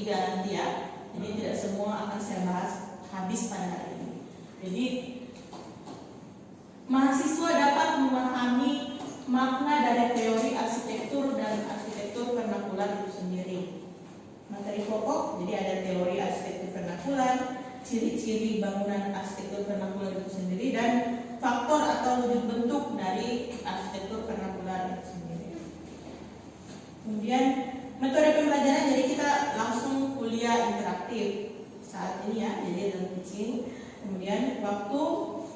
3 nanti ya. Jadi tidak semua akan saya bahas habis pada hari ini. Jadi mahasiswa dapat memahami makna dari teori arsitektur dan arsitektur vernakular itu sendiri. Materi pokok, jadi ada teori arsitektur vernakular, ciri-ciri bangunan arsitektur vernakular itu sendiri, dan faktor atau wujud bentuk dari arsitektur vernakular itu sendiri. Kemudian metode pembelajaran, jadi kita langsung kuliah interaktif saat ini ya, jadi dalam teaching. Kemudian waktu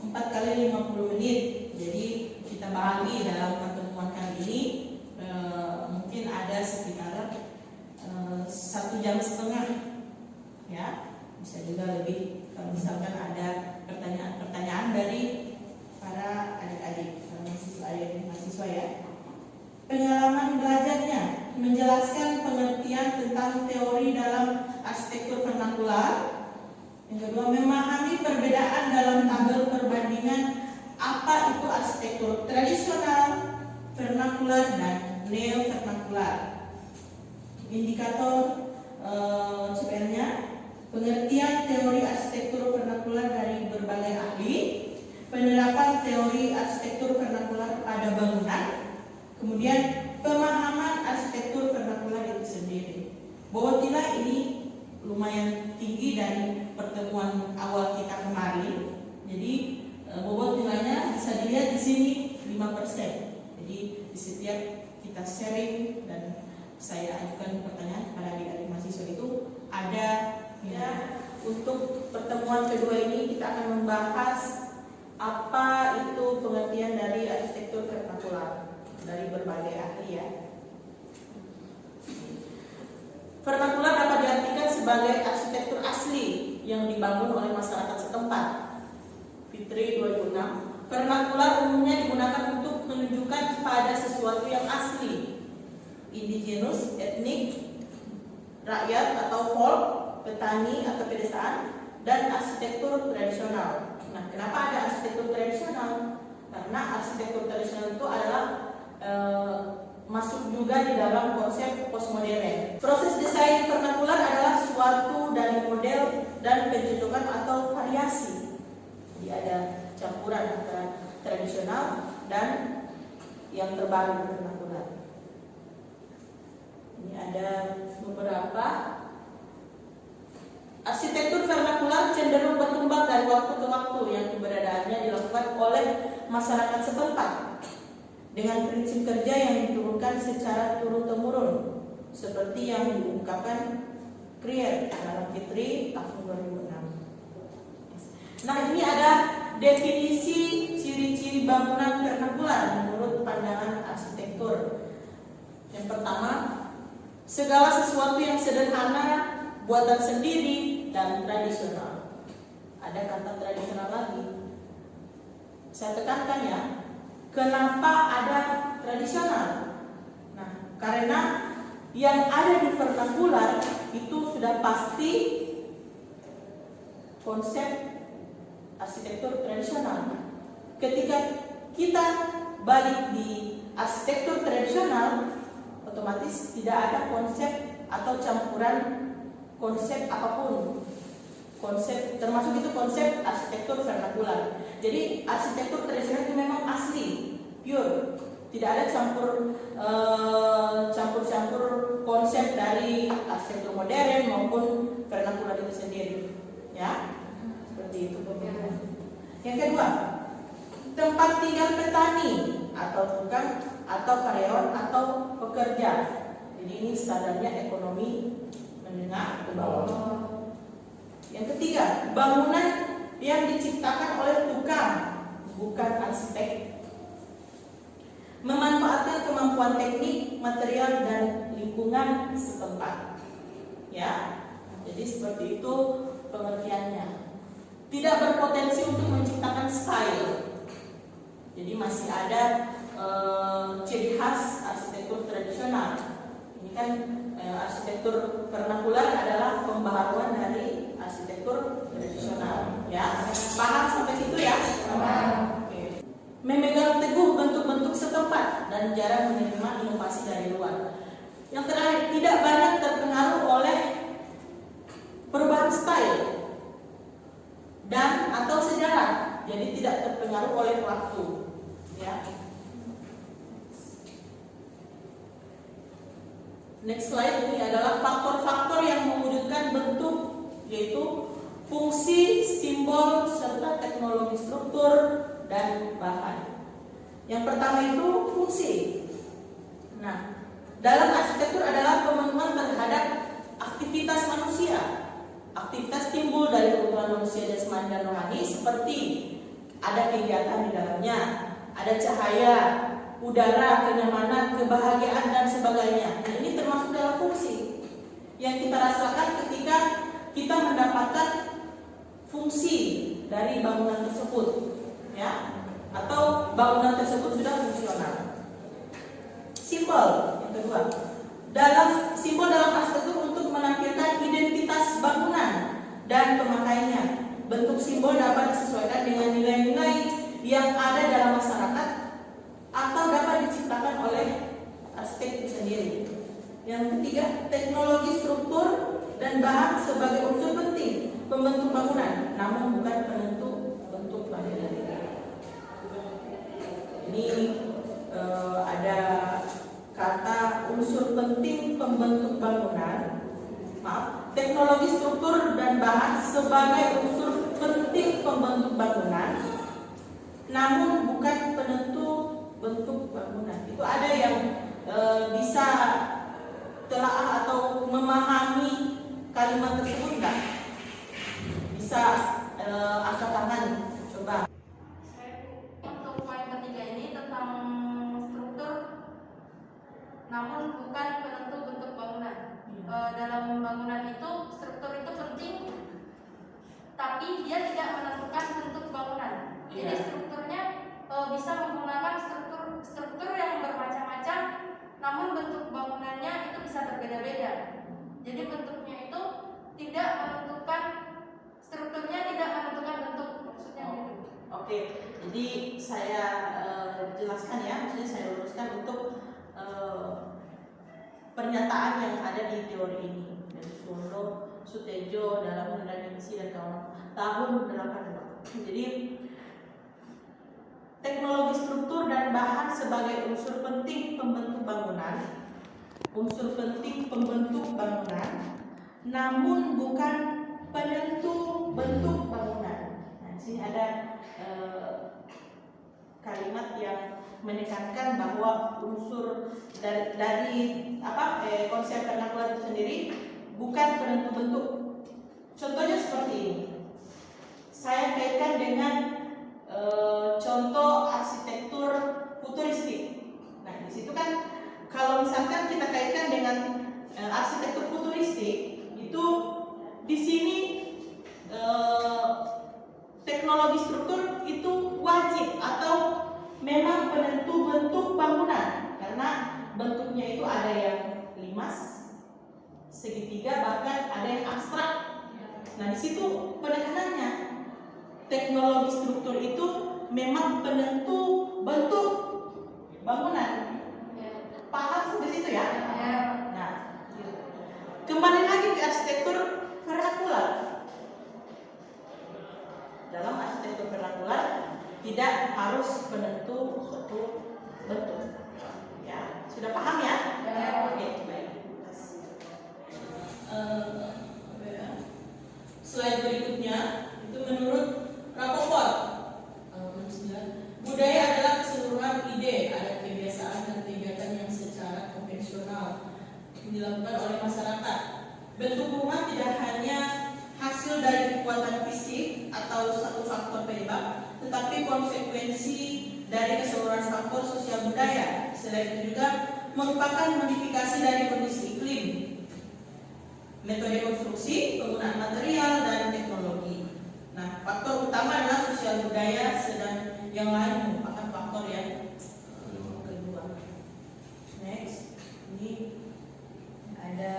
4 kali 50 menit. Jadi kita bagi dalam pertemuan kali ini mungkin ada sekitar 1,5 jam ya, bisa juga lebih kalau misalkan ada pertanyaan dari para adik-adik mahasiswa ya. Pengalaman belajarnya menjelaskan pengertian tentang teori dalam arsitektur vernakular. Yang kedua, memahami perbedaan dalam tabel perbandingan apa itu arsitektur tradisional, vernakular, dan neo-vernakular. Indikator CPR-nya, pengertian teori arsitektur vernakular dari berbagai ahli, penerapan teori arsitektur vernakular pada bangunan, kemudian pemahaman arsitektur vernakular itu sendiri. Bobot nilai ini lumayan tinggi dari pertemuan awal kita kemarin. Jadi bobot nilainya bisa dilihat di sini 5%. Jadi di setiap kita sharing dan saya ajukan pertanyaan kepada adik-adik mahasiswa itu ada ya. Untuk pertemuan kedua ini kita akan membahas apa itu pengertian dari arsitektur vernakular dari berbagai ahli ya. Vernakular dapat diartikan sebagai arsitektur asli yang dibangun oleh masyarakat setempat. Fitri 2006. Vernakular umumnya digunakan untuk menunjukkan pada sesuatu yang asli, indigenous, etnik, rakyat atau folk, petani atau pedesaan, dan arsitektur tradisional. Nah, kenapa ada arsitektur tradisional? Karena arsitektur tradisional itu adalah masuk juga di dalam konsep postmodern. Proses desain vernakular adalah suatu dari model dan pencocokan atau variasi. Jadi ada campuran antara tradisional dan yang terbaru vernakular. Ini ada beberapa. Arsitektur vernakular cenderung berkembang dari waktu ke waktu yang keberadaannya dilakukan oleh masyarakat setempat dengan prinsip kerja yang diturunkan secara turun-temurun seperti yang diungkapkan Krier dalam Fitri tahun 2006. Nah, ini ada definisi ciri-ciri bangunan vernakular menurut pandangan arsitektur. Yang pertama, segala sesuatu yang sederhana, buatan sendiri, dan tradisional. Ada kata tradisional lagi. Saya tekankan ya. Kenapa ada tradisional? Nah, karena yang ada di vernakular itu sudah pasti konsep arsitektur tradisional. Ketika kita balik di arsitektur tradisional, otomatis tidak ada konsep atau campuran konsep apapun. Konsep termasuk itu konsep arsitektur vernakular. Jadi arsitektur tradisional itu memang asli, pure, tidak ada campur-campur konsep dari arsitektur modern maupun vernakular itu sendiri, ya, seperti itu. Yang kedua, tempat tinggal petani atau tukang atau karyawan atau pekerja. Jadi ini standarnya ekonomi menengah ke bawah. Yang ketiga, bangunan yang diciptakan oleh tukang, bukan arsitek. Memanfaatkan kemampuan teknik, material, dan lingkungan setempat. Ya, jadi seperti itu pengertiannya. Tidak berpotensi untuk menciptakan style. Jadi masih ada ciri khas arsitektur tradisional. Ini kan arsitektur vernakular adalah pembaharuan dari arsitektur tradisional, ya. Paham sampai situ ya? Paham. Oke. Memegang teguh bentuk-bentuk setempat dan jarang menerima inovasi dari luar. Yang terakhir, tidak banyak terpengaruh oleh jadi tidak terpengaruh oleh waktu. Ya. Next slide, ini adalah faktor-faktor yang mewujudkan bentuk, yaitu fungsi, simbol, serta teknologi struktur dan bahan. Yang pertama itu fungsi. Nah, dalam arsitektur adalah pemenuhan terhadap aktivitas manusia. Aktivitas timbul dari kebutuhan manusia jasmani dan rohani, seperti ada kegiatan di dalamnya, ada cahaya, udara, kenyamanan, kebahagiaan, dan sebagainya. Nah, ini termasuk dalam fungsi yang kita rasakan ketika kita mendapatkan fungsi dari bangunan tersebut, ya, atau bangunan tersebut sudah fungsional. Simbol yang kedua, dalam simbol dalam arsitektur untuk menampilkan identitas bangunan dan pemakaiannya. Bentuk simbol dapat disesuaikan dengan nilai-nilai yang ada dalam masyarakat atau dapat diciptakan oleh arsitek itu sendiri. Yang ketiga, teknologi struktur dan bahan sebagai unsur penting pembentuk bangunan, namun bukan penentu bentuk bangunan. Ini ada kata unsur penting pembentuk bangunan. Maaf, teknologi struktur dan bahan sebagai unsur penting pembentuk bangunan, namun bukan penentu bentuk bangunan. Itu ada yang bisa telaah atau memahami kalimat tersebut enggak? Bisa angkat tangan, coba. Untuk poin ketiga ini tentang struktur, namun bukan penentu bentuk bangunan. Dalam bangunan itu struktur itu penting, tapi dia tidak menentukan bentuk bangunan. Jadi strukturnya bisa menggunakan struktur yang bermacam-macam, namun bentuk bangunannya itu bisa berbeda-beda. Jadi bentuknya itu tidak menentukan, strukturnya tidak menentukan bentuk, maksudnya gitu. Oke, jadi saya jelaskan ya, maksudnya saya luruskan untuk pernyataan yang ada di teori ini dari Suwondo, Sutejo dalam Hendra-Ningsih dan kawan tahun 82. Jadi teknologi struktur dan bahan sebagai unsur penting pembentuk bangunan, unsur penting pembentuk bangunan, namun bukan penentu bentuk bangunan. Nah, di sini ada kalimat yang menekankan bahwa unsur dari konsep vernakular itu sendiri bukan penentu bentuk. Contohnya seperti ini. Saya kaitkan dengan contoh arsitektur futuristik. Nah, di situ kan kalau misalkan kita kaitkan dengan arsitektur futuristik, itu di sini teknologi struktur itu wajib atau memang penentu bentuk bangunan, karena bentuknya itu ada yang limas, segitiga, bahkan ada yang abstrak. Nah, di situ penekanannya teknologi struktur itu memang penentu bentuk bangunan. Paham sampai situ ya? Nah, kembali lagi ke arsitektur vernakular. Dalam arsitektur vernakular tidak harus penentu suatu bentuk. Ya, sudah paham ya? Oke, baik. Slide berikutnya itu menurut Rapoport, budaya adalah keseluruhan ide, adat, kebiasaan, dan kegiatan yang secara konvensional dilakukan oleh masyarakat. Bentuk rumah tidak hanya hasil dari kekuatan fisik atau satu faktor penyebab, tetapi konsekuensi dari keseluruhan faktor sosial budaya. Selain itu juga merupakan modifikasi dari kondisi iklim, metode konstruksi, penggunaan material, dan teknologi. Nah, faktor utama adalah sosial budaya, sedang yang lain merupakan faktor yang kedua. Next, ini ada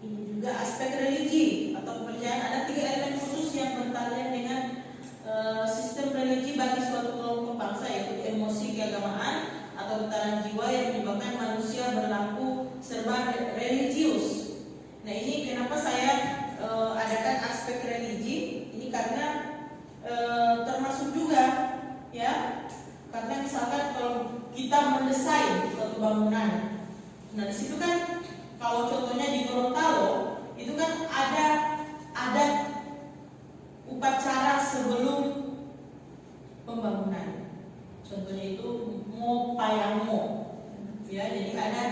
ini juga aspek religi atau kepercayaan. Ada 3 elemen khusus yang bertalian dengan sistem religi bagi suatu kelompok bangsa, yaitu emosi keagamaan atau getaran jiwa yang menyebabkan manusia berlaku serba religius. Nah, ini kenapa saya adakan aspek di situ kan kalau contohnya di Gorontalo itu kan ada adat upacara sebelum pembangunan. Contohnya itu Mo Payangmo, ya, jadi ada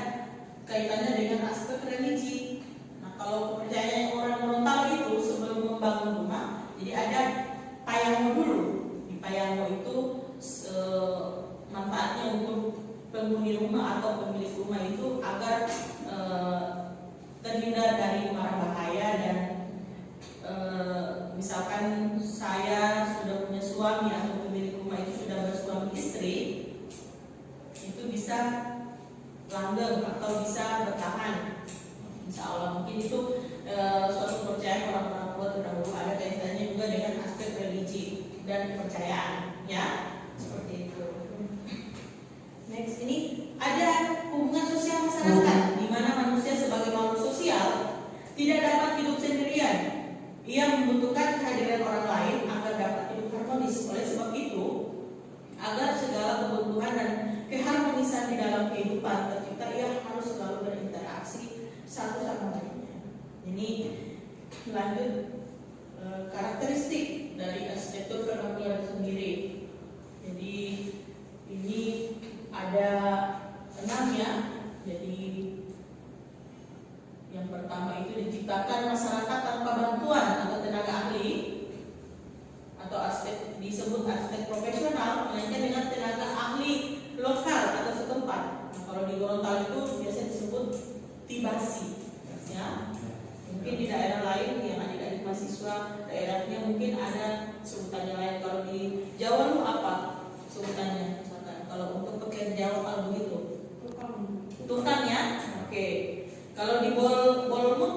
kaitannya dengan aspek religi. Nah, kalau kepercayaan orang Gorontalo itu sebelum membangun rumah, jadi ada Payangmo dulu. Di Payangmo itu manfaatnya untuk penghuni rumah atau pemilik rumah itu agar terhindar dari mara bahaya dan misalkan saya sudah punya suami atau pemilik rumah itu sudah bersuami istri, itu bisa langgeng atau bisa bertahan. Insya Allah mungkin itu suatu kepercayaan orang-orang tua terdahulu, ada kaitannya juga dengan aspek religi dan kepercayaan, ya, seperti itu. Next, ini ada hubungan sosial masyarakat, di mana manusia sebagai makhluk sosial tidak dapat hidup sendirian. Ia membutuhkan kehadiran orang lain agar dapat hidup harmonis. Oleh sebab itu, agar segala kebutuhan dan keharmonisan di dalam kehidupan tercipta, ia harus selalu berinteraksi satu sama lainnya. Ini lanjut karakteristik dari arsitektur vernakular sendiri. Jadi ini ada 6 ya. Jadi yang pertama itu diciptakan masyarakat tanpa bantuan atau tenaga ahli, atau arsitek disebut arsitek profesional, melainkan dengan tenaga ahli lokal atau setempat. Nah, kalau di Gorontalo itu biasanya disebut tibasi, ya. Mungkin di daerah lain yang adik-adik mahasiswa daerahnya mungkin ada sebutannya lain. Kalau di Jawa lu apa sebutannya? Misalkan kalau untuk pekerja Jawa kalau begitu, tukang ya. Oke. Kalau di Bolmu,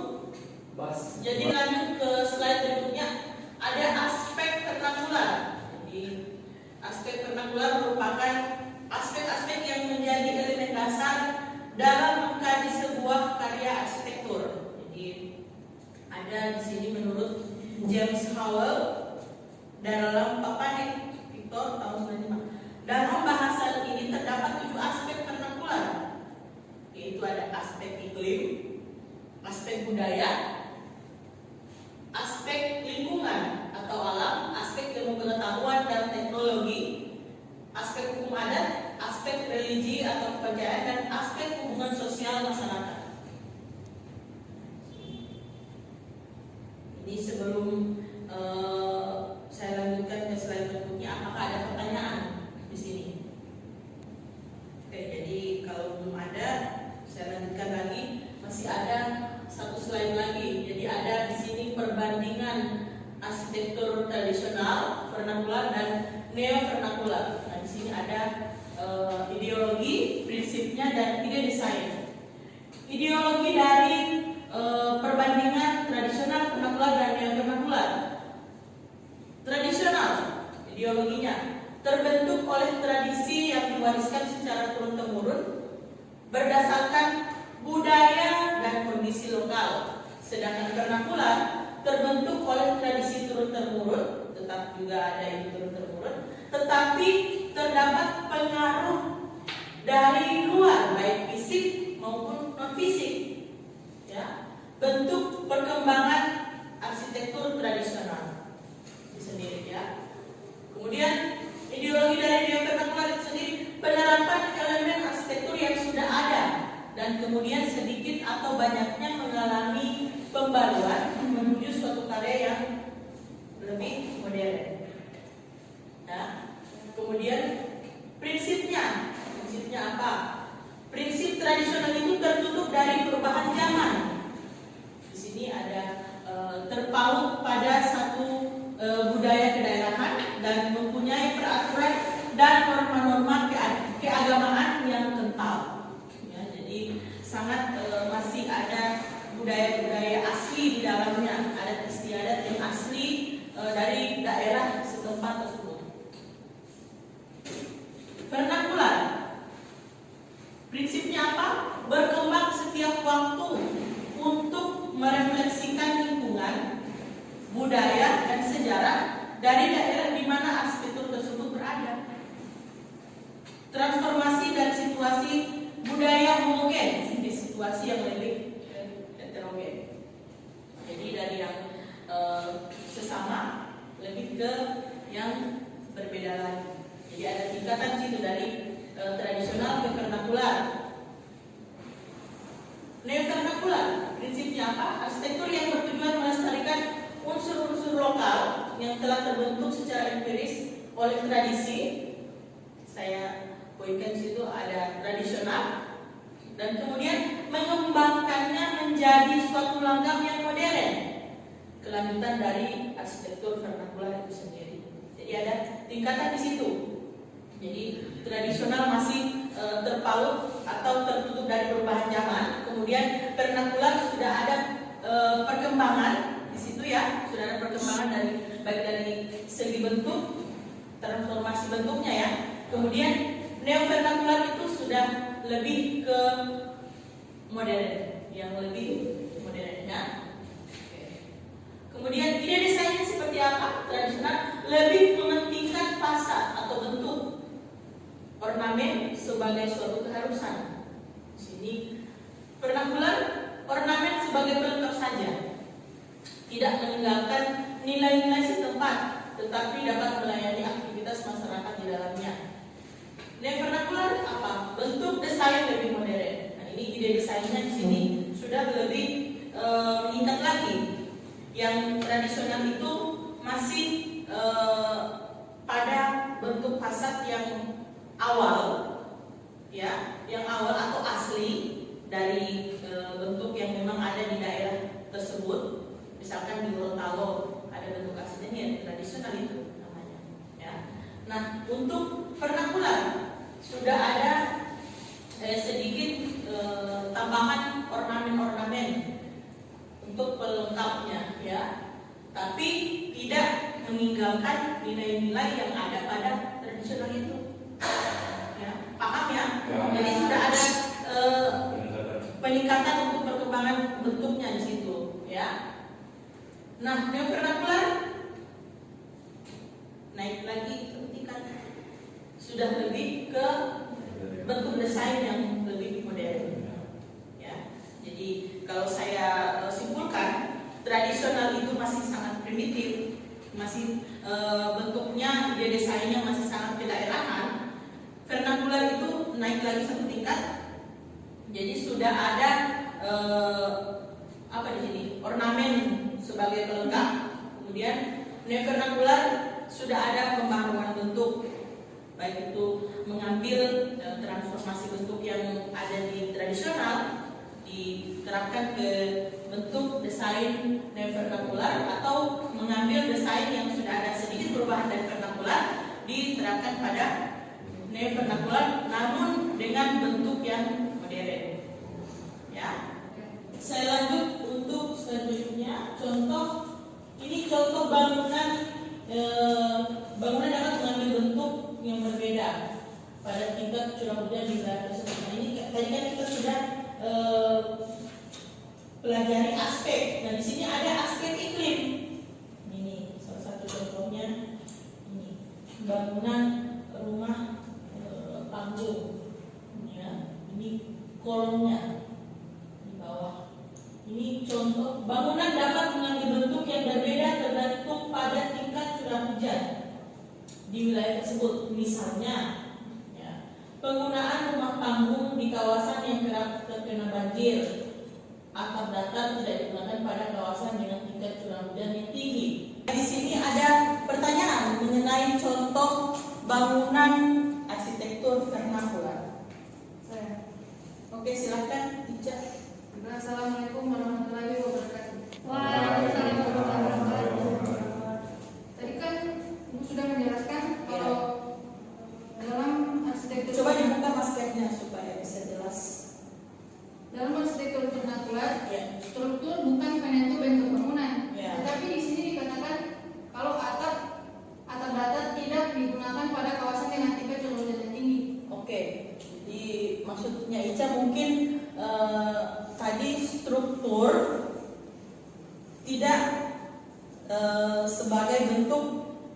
bas. Jadi lanjut ke slide berikutnya, ada aspek vernakular. Jadi aspek vernakular merupakan aspek-aspek yang menjadi elemen dasar dalam mengkaji sebuah karya arsitektur. Jadi ada di sini menurut James Howell dalam paparan Victor tahun 95. Dalam bahasan ini terdapat 7 aspek vernakular, yaitu ada aspek iklim, aspek budaya, aspek lingkungan atau alam, aspek ilmu pengetahuan dan teknologi, aspek hukum adat, aspek religi atau kepercayaan, dan aspek hubungan sosial masyarakat. Ini sebelum saya lanjutkan ke slide berikutnya, apakah ada pertanyaan di sini? Oke, jadi kalau belum ada, saya lanjutkan lagi. Masih ada satu slide lagi. Jadi ada di sini perbandingan arsitektur tradisional, vernakular, dan neo-vernakular. Nah, di sini ada ideologi, prinsipnya, dan ide desain. Ideologi dari perbandingan tradisional, vernakular, dan neo-vernakular. Tradisional, ideologinya terbentuk oleh tradisi yang diwariskan secara turun-temurun berdasarkan budaya dan kondisi lokal. Sedangkan vernakular terbentuk oleh tradisi turun-temurun, tetap juga ada yang turun-temurun, tetapi terdapat pengaruh dari luar, baik fisik maupun non-fisik. Ya, bentuk perkembangan arsitektur tradisional itu sendiri, ya. Kemudian ideologi dari neo-vernakular itu sendiri penerapan elemen arsitektur yang sudah ada dan kemudian sedikit atau banyaknya mengalami pembaruan menuju suatu karya yang lebih modern. Nah, kemudian prinsipnya apa? Prinsip tradisional itu tertutup dari perubahan zaman. Di sini ada terpaut pada satu budaya kedaerahan dan mempunyai peraturan dan norma-norma keagamaan yang kental. Ya, jadi sangat masih ada budaya-budaya asli di dalamnya, adat istiadat yang asli dari daerah setempat tersebut. Vernakular, prinsipnya apa? Berkembang setiap waktu untuk merefleksikan lingkungan, budaya, dan sejarah dari daerah di mana arsitektur tersebut berada. Transformasi dan situasi budaya homogen di situasi prinsipnya apa? Arsitektur yang bertujuan melestarikan unsur-unsur lokal yang telah terbentuk secara empiris oleh tradisi. Saya poinkan di situ ada tradisional, dan kemudian mengembangkannya menjadi suatu langgam yang modern, kelanjutan dari arsitektur vernakular itu sendiri. Jadi ada tingkatan di situ. Jadi tradisional masih terpaut atau tertutup dari perubahan zaman, kemudian vernakular sudah ada perkembangan di situ ya, sudah ada perkembangan dari baik dari segi bentuk, transformasi bentuknya ya. Kemudian neovernakular itu sudah lebih ke modern, yang lebih modern ya. Kemudian ide desainnya seperti apa? Tradisional lebih mementingkan fasad atau bentuk ornamen sebagai suatu keharusan. Di sini vernakular ornamen sebagai pelengkap saja, tidak meninggalkan nilai-nilai setempat, tetapi dapat melayani aktivitas masyarakat di dalamnya. Neovernakular apa? Bentuk desain lebih modern. Nah, ini ide desainnya di sini sudah lebih meningkat lagi. Yang tradisional itu masih pada bentuk fasad yang awal, ya, yang awal atau asli dari bentuk yang memang ada di daerah tersebut. Misalkan di Gorontalo ada bentuk aslinya yang tradisional itu namanya, ya. Nah, untuk vernakular sudah ada sedikit tambahan ornamen-ornamen untuk pelengkapnya, ya, tapi tidak meninggalkan nilai-nilai yang ada pada tradisional itu. Ya, paham ya? Jadi sudah ada peningkatan untuk perkembangan bentuknya di situ, ya. Nah, neovernakular naik lagi ke tingkat sudah lebih ke bentuk desain yang lebih modern. Ya, jadi kalau saya simpulkan, tradisional itu masih sangat primitif, masih bentuknya, ide desainnya masih sangat kedaerahan. Vernakular itu naik lagi satu tingkat, jadi sudah ada apa di sini? Ornamen sebagai pelengkap. Kemudian neovernakular sudah ada pembaharuan bentuk, baik itu mengambil transformasi bentuk yang ada di tradisional diterapkan ke bentuk desain neovernakular, atau mengambil desain yang sudah ada sedikit perubahan dari vernakular diterapkan pada neovernakular, namun dengan bentuk yang modern. Ya, saya lanjut untuk selanjutnya. Contoh, ini contoh bangunan dapat mengambil bentuk yang berbeda pada tingkat curah hujan di wilayah tersebut. Nah, ini tadi kan kita sudah pelajari aspek. Nah, di sini ada aspek iklim. Ini salah satu contohnya. Ini bangunan rumah panggung. Ya, ini kolomnya di bawah. Ini contoh bangunan dapat mengambil bentuk yang berbeda tergantung pada tingkat curah hujan di wilayah tersebut. Misalnya, ya, penggunaan rumah panggung di kawasan yang kerap terkena banjir, atap datar tidak digunakan pada kawasan dengan tingkat curah hujan yang tinggi. Di sini ada pertanyaan mengenai contoh bangunan arsitektur vernakular. Oke, silakan, Ica. Assalamualaikum warahmatullahi wabarakatuh. Waalaikumsalam warahmatullahi wabarakatuh. Tadi kan Ibu sudah menjelaskan kalau dalam arsitektur, Coba dibuka maskernya supaya bisa jelas. dalam arsitektur vernakular, Ya. struktur bukan penentu bentuk bangunan. Ya. Tetapi di sini dikatakan kalau atap datar tidak digunakan pada kawasan dengan tingkat curah hujan yang tinggi. Oke, jadi maksudnya Ica mungkin tadi struktur tidak sebagai bentuk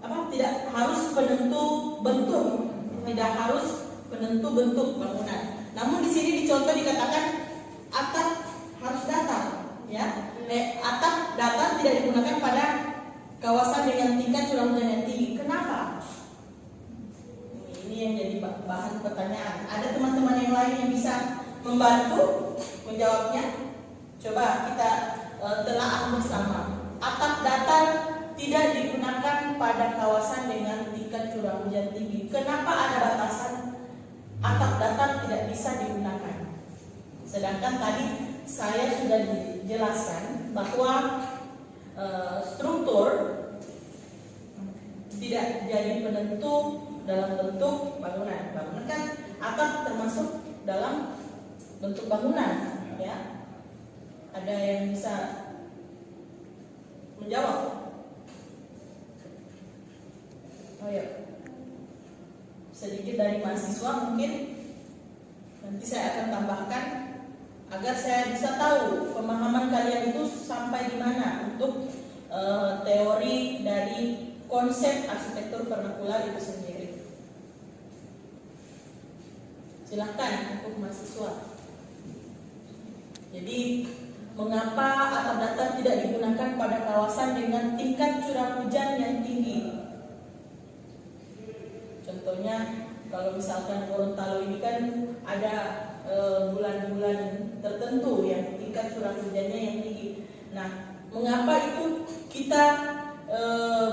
apa, tidak harus penentu bentuk, tidak harus penentu bentuk bangunan. Namun di sini di contoh dikatakan atap harus datar, ya. Atap datar tidak digunakan pada kawasan dengan tingkat curah hujan yang tinggi. Kenapa? Ini yang jadi bahan pertanyaan. Ada teman-teman yang lain yang bisa membantu menjawabnya? Coba kita telaah bersama. Atap datar tidak digunakan pada kawasan dengan tingkat curah hujan tinggi. Kenapa ada batasan atap datar tidak bisa digunakan? Sedangkan tadi saya sudah dijelaskan bahwa struktur tidak jadi penentu dalam bentuk bangunan. Bangunan kan atap termasuk dalam bentuk bangunan, ya. Ada yang bisa menjawab? Oh ya, sedikit dari mahasiswa mungkin nanti saya akan tambahkan agar saya bisa tahu pemahaman kalian itu sampai di mana untuk teori dari konsep arsitektur vernakular itu sendiri. Silahkan untuk mahasiswa. Jadi mengapa atap datar tidak digunakan pada kawasan dengan tingkat curah hujan yang tinggi? Contohnya kalau misalkan Gorontalo ini kan ada bulan-bulan tertentu yang tingkat curah hujannya yang tinggi. Nah, mengapa itu kita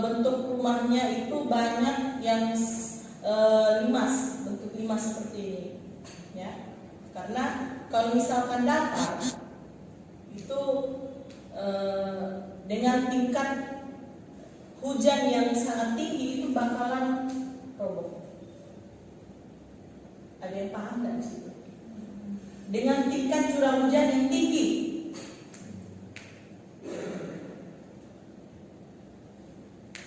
bentuk rumahnya itu banyak yang limas, bentuk limas seperti ini, ya? Karena kalau misalkan datar itu dengan tingkat hujan yang sangat tinggi itu bakalan roboh. Ada yang paham nggak di situ? Dengan tingkat curah hujan yang tinggi,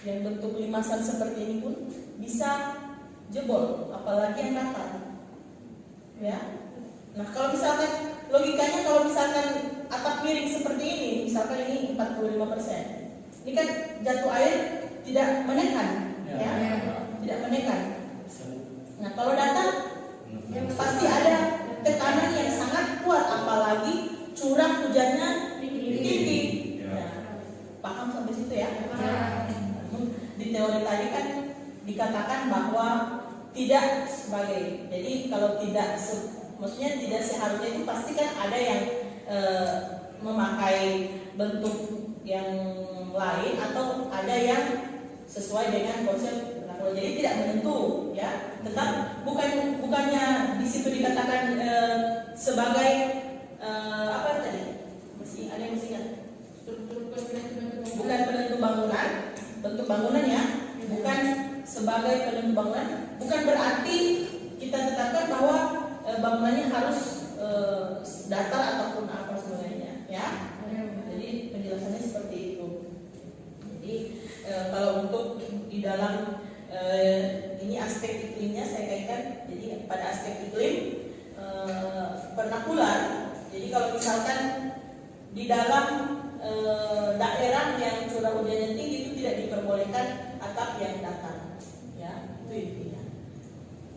yang bentuk limasan seperti ini pun bisa jebol, apalagi yang datar, ya. Nah, kalau misalkan logikanya, kalau misalkan atap miring seperti ini, misalkan ini 45%, ini kan jatuh air tidak menekan, ya, tidak menekan. Nah, kalau datar pasti ada tekanan yang sangat kuat, apalagi curah hujannya tinggi. Nah, paham sampai situ ya? Di teori tadi kan dikatakan bahwa tidak sebagai, jadi kalau tidak maksudnya tidak seharusnya itu pasti kan ada yang memakai bentuk yang lain atau ada yang sesuai dengan konsep. Jadi tidak menentu, ya. Tetap bukannya di situ dikatakan sebagai apa tadi? Masih ada yang masih ingat? Bukan penentu bangunan, bentuk bangunannya bukan sebagai penentu bangunan. Bukan berarti kita tetapkan bahwa bangunannya harus datar ataupun apa sebenarnya, ya. Jadi penjelasannya seperti itu. Jadi kalau untuk di dalam ini aspek iklimnya saya kaitkan. Jadi pada aspek iklim vernakular. Jadi kalau misalkan di dalam daerah yang curah hujannya tinggi itu tidak diperbolehkan atap yang datar, ya, itu intinya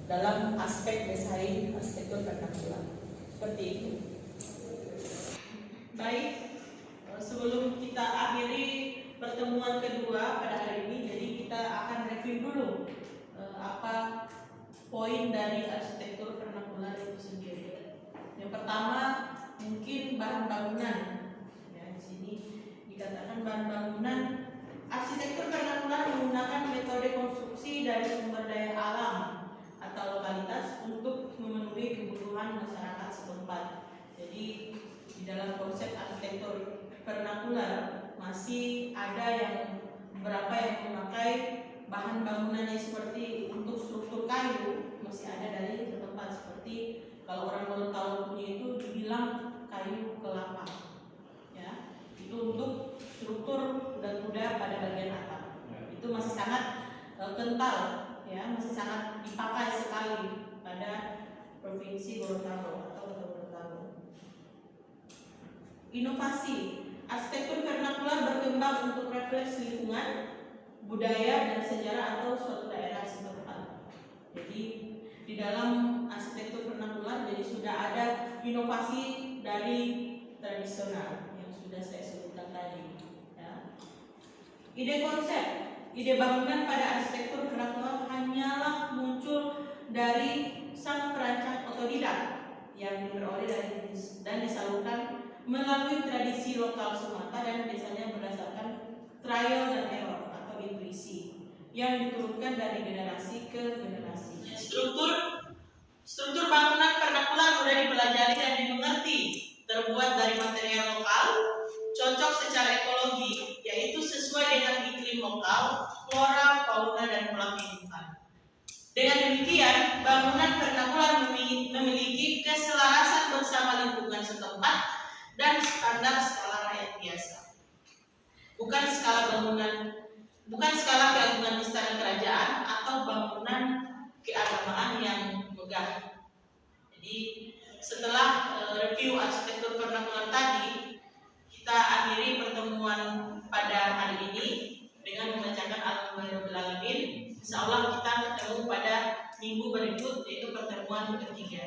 dalam aspek desain arsitektur vernakular seperti itu. Baik, sebelum kita akhiri pertemuan kedua pada hari ini, jadi kita akan review dulu apa poin dari arsitektur vernakular itu sendiri. Yang pertama mungkin bahan bangunan. Ya, di sini dikatakan bahan bangunan. Arsitektur vernakular menggunakan metode konstruksi dari sumber daya alam atau lokalitas untuk memenuhi kebutuhan masyarakat setempat. Jadi di dalam konsep arsitektur vernakular masih ada yang beberapa yang memakai bahan bangunannya seperti untuk struktur kayu, masih ada dari tempat seperti kalau orang Gorontalo punya itu dibilang kayu kelapa, ya, itu untuk struktur kuda-kuda pada bagian atap. Itu masih sangat kental, ya, masih sangat dipakai sekali pada provinsi Gorontalo atau Kota Gorontalo. Inovasi. Arsitektur vernakular berkembang untuk refleksi lingkungan, budaya, dan sejarah atau suatu daerah setempat. Jadi di dalam arsitektur vernakular jadi sudah ada inovasi dari tradisional yang sudah saya sebutkan tadi, ya. Ide konsep, ide bangunan pada arsitektur vernakular hanyalah muncul dari sang perancang otodidak yang diperoleh dari dan disalurkan melalui tradisi lokal Sumatera dan biasanya berdasarkan trial dan error atau intuisi yang diturunkan dari generasi ke generasi. Struktur bangunan vernakular mudah dipelajari dan dimengerti, terbuat dari material lokal, cocok secara ekologi, yaitu sesuai dengan iklim lokal, flora, fauna, dan pola kehidupan. Dengan demikian, bangunan vernakular memiliki keselarasan bersama lingkungan setempat dan standar skala rakyat biasa. Bukan skala keagungan istana kerajaan atau bangunan keagamaan yang megah. Jadi setelah review arsitektur vernakular tadi, kita akhiri pertemuan pada hari ini dengan membacakan Alhamdulillahirabbil alamin. Insya Allah kita ketemu pada minggu berikut, yaitu pertemuan ketiga.